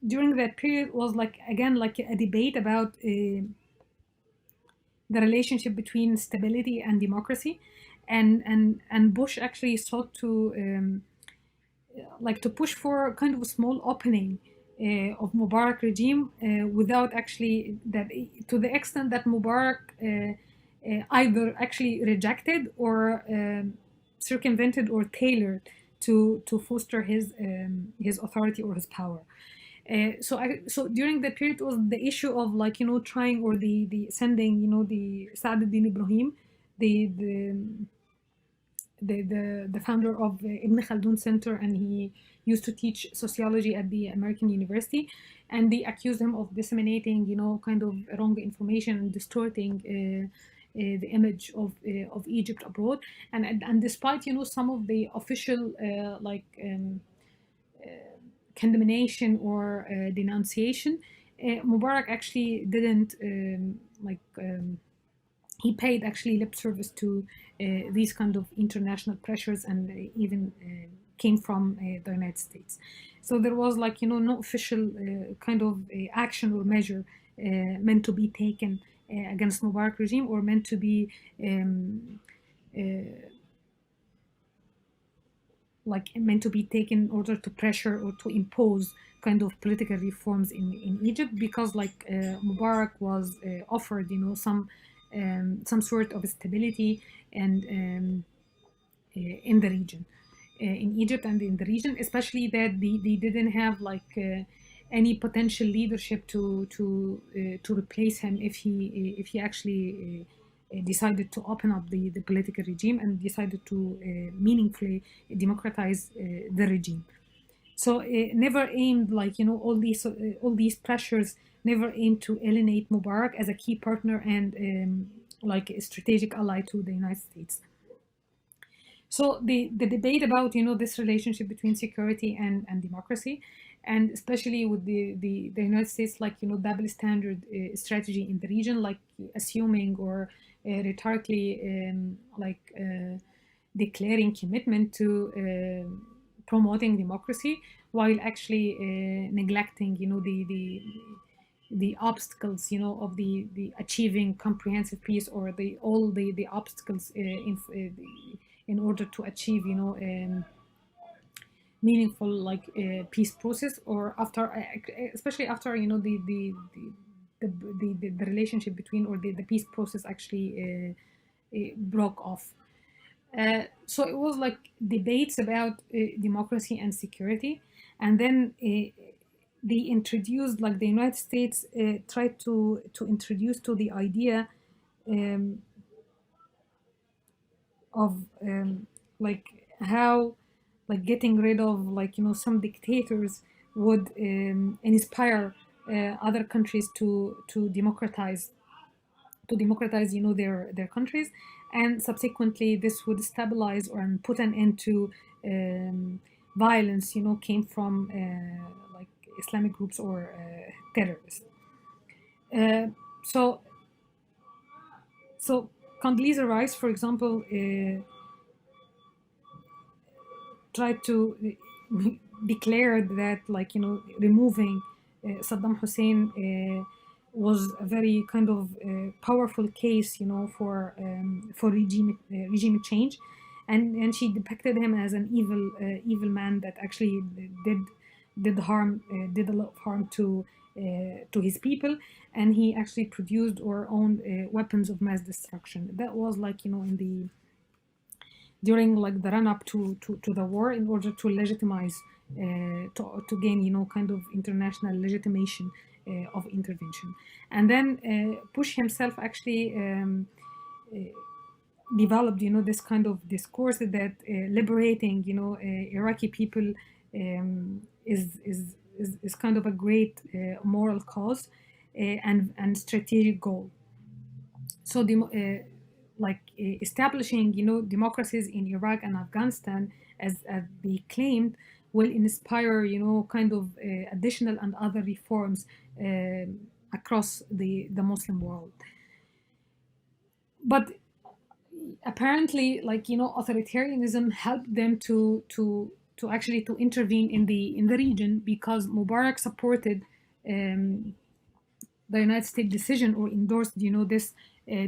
Speaker 1: during that period was, like, again, like a debate about the relationship between stability and democracy, and Bush actually sought to like to push for kind of a small opening of Mubarak regime, without actually that, to the extent that Mubarak either actually rejected or circumvented or tailored to foster his authority or his power. So during that period was the issue of, like, trying, or the sending, the Saaduddin Ibrahim, the the the founder of Ibn Khaldun Center, and he used to teach sociology at the American University, and they accused him of disseminating, kind of wrong information and distorting the image of Egypt abroad. And despite, some of the official condemnation or denunciation, Mubarak actually didn't he paid actually lip service to these kind of international pressures, and even came from the United States. So there was, like, no official kind of action or measure meant to be taken against Mubarak regime, or meant to be taken in order to pressure or to impose kind of political reforms in Egypt, because, like, Mubarak was offered, some sort of stability and in the region, in Egypt and in the region, especially that they didn't have, like, any potential leadership to replace him if he actually decided to open up the political regime, and decided to meaningfully democratize the regime. So it never aimed, like, all these pressures never aimed to alienate Mubarak as a key partner and like a strategic ally to the United States. So the debate about, this relationship between security and democracy, and especially with the United States, like, double standard strategy in the region, like assuming or rhetorically declaring commitment to promoting democracy, while actually neglecting, the obstacles, of the achieving comprehensive peace, or all the obstacles in order to achieve, meaningful, like, peace process, or after, especially after, the relationship between, or the peace process actually broke off. So it was like debates about democracy and security, and then they introduced, like, the United States tried to introduce to the idea um, of like how, like, getting rid of, like, some dictators would inspire other countries to democratize to democratize, their countries, and subsequently this would stabilize or put an end to violence, came from like Islamic groups or terrorists. Uh, so so Condoleezza Rice, for example, tried to declare that, like, removing Saddam Hussein was a very kind of powerful case, for regime change, and she depicted him as an evil man that actually did a lot of harm to his people, and he actually produced or owned weapons of mass destruction. That was, like, in the during, like, the run up to the war, in order to legitimize, to gain, kind of international legitimation of intervention. And then Bush himself actually developed, this kind of discourse that liberating, Iraqi people is kind of a great moral cause and strategic goal. So like establishing, democracies in Iraq and Afghanistan, as they claimed, will inspire, kind of additional and other reforms across the Muslim world. But apparently, like, authoritarianism helped them to actually to intervene in the region, because Mubarak supported the United States decision, or endorsed, this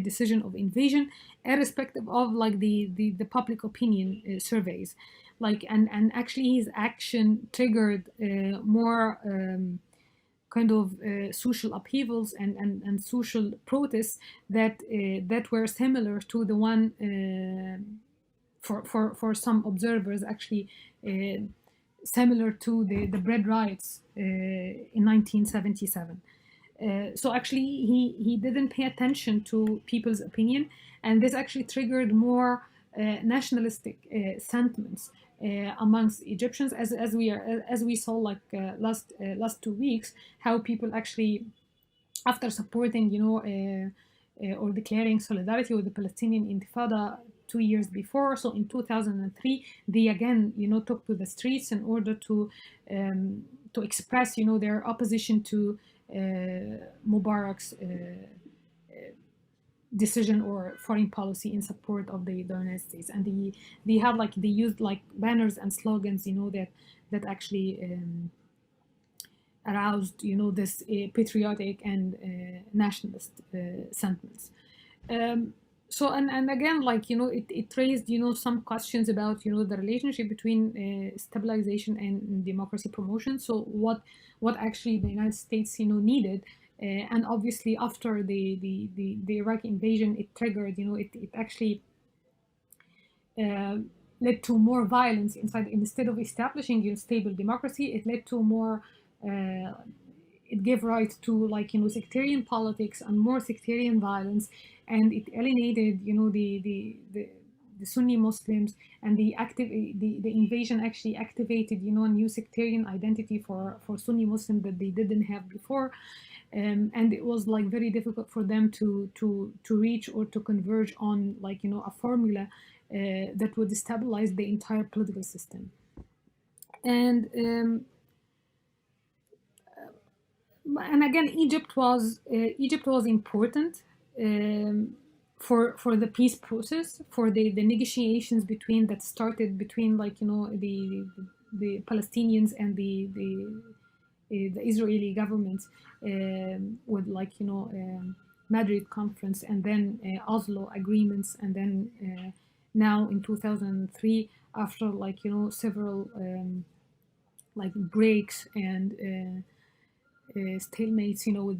Speaker 1: decision of invasion, irrespective of, like, the public opinion surveys, like, and actually his action triggered more kind of social upheavals and social protests that were similar to the one for some observers, actually similar to the bread riots in 1977. So actually, he didn't pay attention to people's opinion, and this actually triggered more nationalistic sentiments amongst Egyptians, as we saw, like, last 2 weeks, how people actually, after supporting, or declaring solidarity with the Palestinian Intifada 2 years before, so in 2003, they again, took to the streets in order to express, their opposition to Mubarak's decision or foreign policy in support of the United States, and they used, like, banners and slogans, that actually aroused, this patriotic and nationalist sentiments. So and again, like, it raised, some questions about, the relationship between stabilization and democracy promotion. So what actually the United States, needed, and obviously after the Iraqi invasion, it triggered, it actually led to more violence inside. Instead of establishing, stable democracy, it led to more it gave rise to, like, sectarian politics and more sectarian violence, and it alienated, the Sunni Muslims, and the invasion actually activated, a new sectarian identity for Sunni Muslims that they didn't have before. And it was, like, very difficult for them to reach or to converge on, like, a formula that would stabilize the entire political system. And again, Egypt was important for the peace process, for the negotiations that started between, like, the Palestinians and the Israeli government, with, like, Madrid conference, and then Oslo agreements, and then now in 2003, after, like, several like breaks and stalemates, with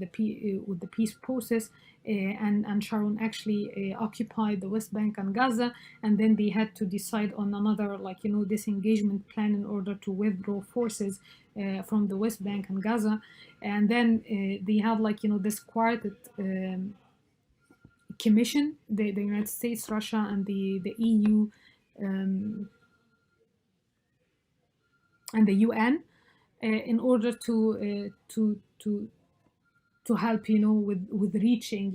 Speaker 1: the peace process, and Sharon actually occupied the West Bank and Gaza, and then they had to decide on another, like, disengagement plan in order to withdraw forces from the West Bank and Gaza, and then they had, like, this quartet commission, the United States, Russia, and the EU, and the UN, in order to to help, with reaching,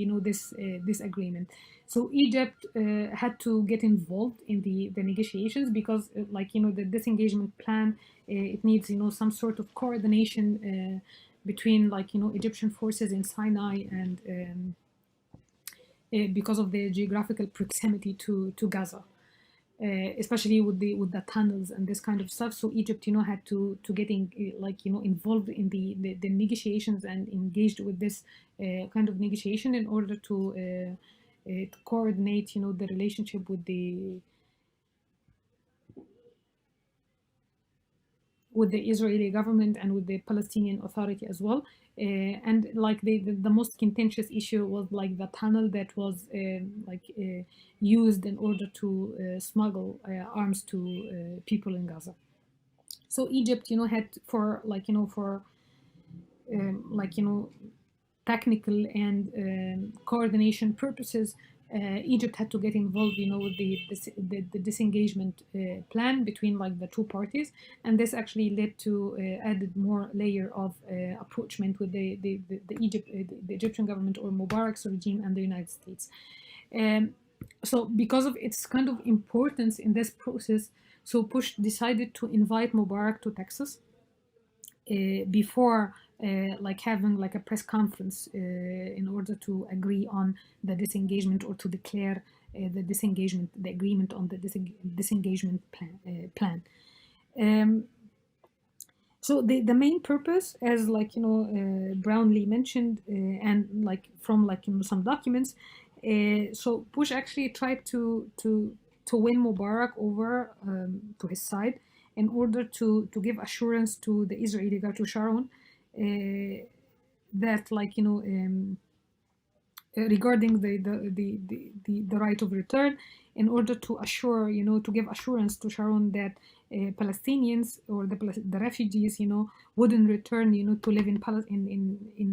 Speaker 1: this agreement. So Egypt had to get involved in the negotiations because, the disengagement plan, it needs, some sort of coordination between, Egyptian forces in Sinai and because of the geographical proximity to Gaza, especially with the tunnels and this kind of stuff. So Egypt, had to getting involved in the negotiations and engaged with this kind of negotiation in order to coordinate, the relationship with the Israeli government and with the Palestinian Authority as well. And the most contentious issue was the tunnel that was used in order to smuggle arms to people in Gaza. So Egypt, had for technical and coordination purposes, Egypt had to get involved, with the disengagement plan between the two parties, and this actually led to added more layer of approachment with the Egyptian government or Mubarak's regime and the United States. So because of its kind of importance in this process, so Bush decided to invite Mubarak to Texas before having a press conference in order to agree on the disengagement or to declare the agreement on the disengagement plan. So the main purpose, as Brownlee mentioned, and from some documents, so Bush actually tried to win Mubarak over to his side in order to give assurance to the Israeli guy, to Sharon, that regarding the right of return, in order to assure, to give assurance to Sharon that Palestinians or the refugees, wouldn't return, to live in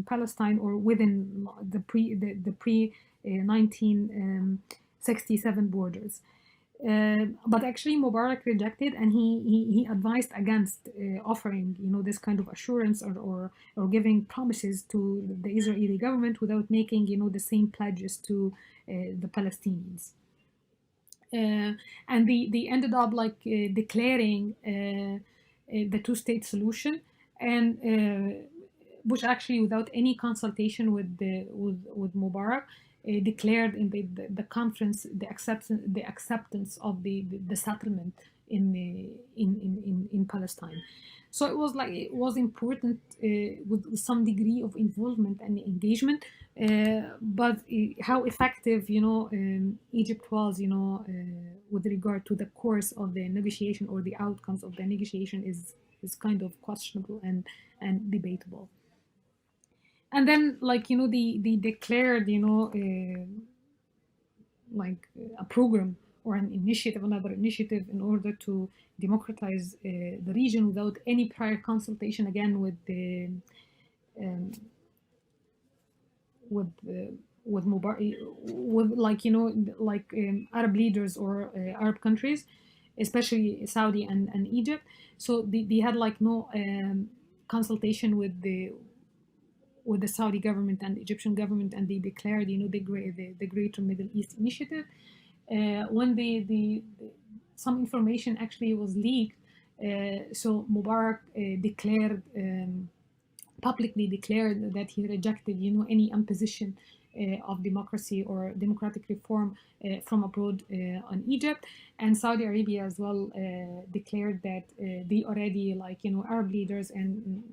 Speaker 1: Palestine or within the pre 1967 borders. But actually Mubarak rejected, and he advised against offering this kind of assurance or giving promises to the Israeli government without making the same pledges to the Palestinians. And they ended up declaring the two-state solution, and Bush actually, without any consultation with Mubarak, declared in the conference the acceptance of the settlement in Palestine. So it was important with some degree of involvement and engagement, but how effective Egypt was with regard to the course of the negotiation or the outcomes of the negotiation is kind of questionable and debatable. And then they declared a program or another initiative in order to democratize the region without any prior consultation, again with Mubarak, with Arab leaders or Arab countries, especially Saudi and Egypt. So they had no consultation with the Saudi government and the Egyptian government, and they declared the Greater Middle East Initiative. When some information actually was leaked, so Mubarak publicly declared that he rejected any imposition of democracy or democratic reform from abroad on Egypt, and Saudi Arabia as well declared that they already Arab leaders and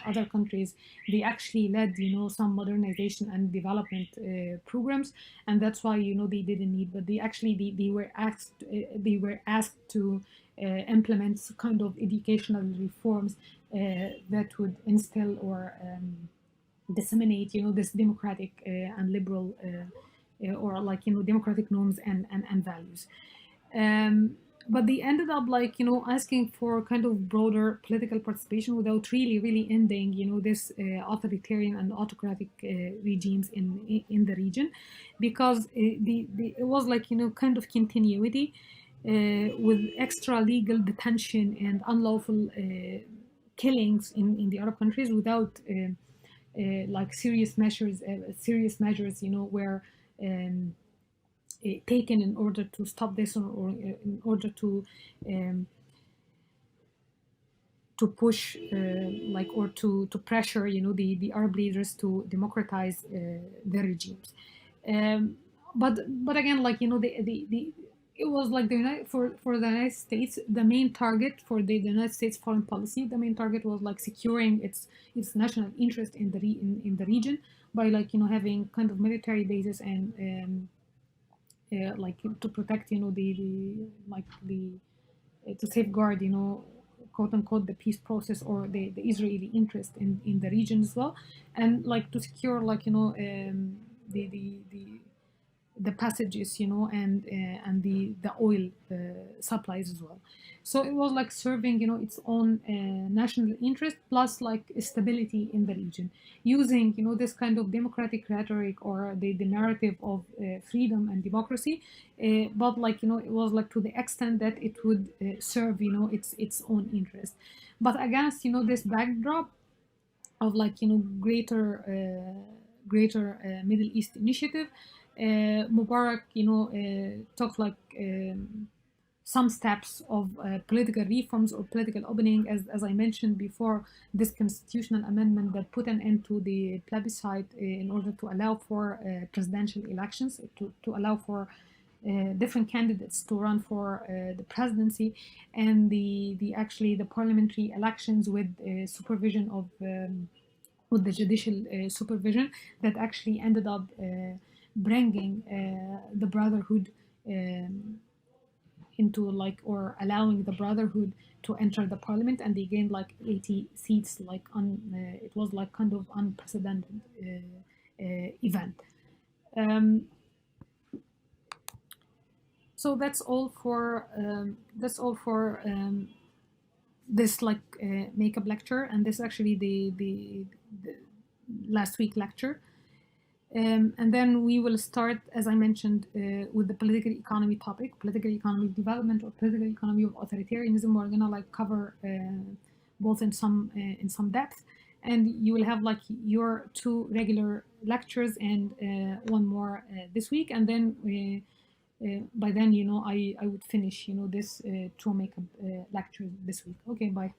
Speaker 1: other countries, they actually led some modernization and development programs, and that's why they didn't need, but they were asked to implement kind of educational reforms that would instill or disseminate this democratic and liberal or democratic norms and values. But they ended up asking for kind of broader political participation without really ending this authoritarian and autocratic regimes in the region, because it was kind of continuity with extra legal detention and unlawful killings in the Arab countries without like serious measures, were um, taken in order to stop this, or in order um, to push, like, or to pressure, the Arab leaders to democratize their regimes. Um, but again, like, the it was like for the United States, the main target for the United States foreign policy, the main target was like securing its national interest in the region by, like, having kind of military bases, and like, to protect, to safeguard, quote unquote, the peace process, or the Israeli interest in the region as well, and like to secure, like, the the the the passages, and the oil supplies as well. So it was like serving, its own national interest, plus like stability in the region, using, this kind of democratic rhetoric, or the narrative of freedom and democracy, but, like, it was like to the extent that it would serve, its own interest, but against, this backdrop of, like, greater Middle East initiative. Mubarak, took, like, some steps of political reforms or political opening, as I mentioned before, this constitutional amendment that put an end to the plebiscite, in order to allow for presidential elections, to allow for different candidates to run for the presidency, and the actually the parliamentary elections with supervision of with the judicial supervision, that actually ended up bringing the Brotherhood into, like, or allowing the Brotherhood to enter the parliament, and they gained like 80 seats, like, it was like kind of unprecedented event. So that's all for this, like, makeup lecture, and this is actually the last week lecture. And then we will start, as I mentioned, with the political economy topic, political economy of development, or political economy of authoritarianism. We're gonna, like, cover both in some depth, and you will have, like, your 2 regular lectures and one more this week, and then by then, I would finish, this 2 makeup lectures this week. Okay, bye.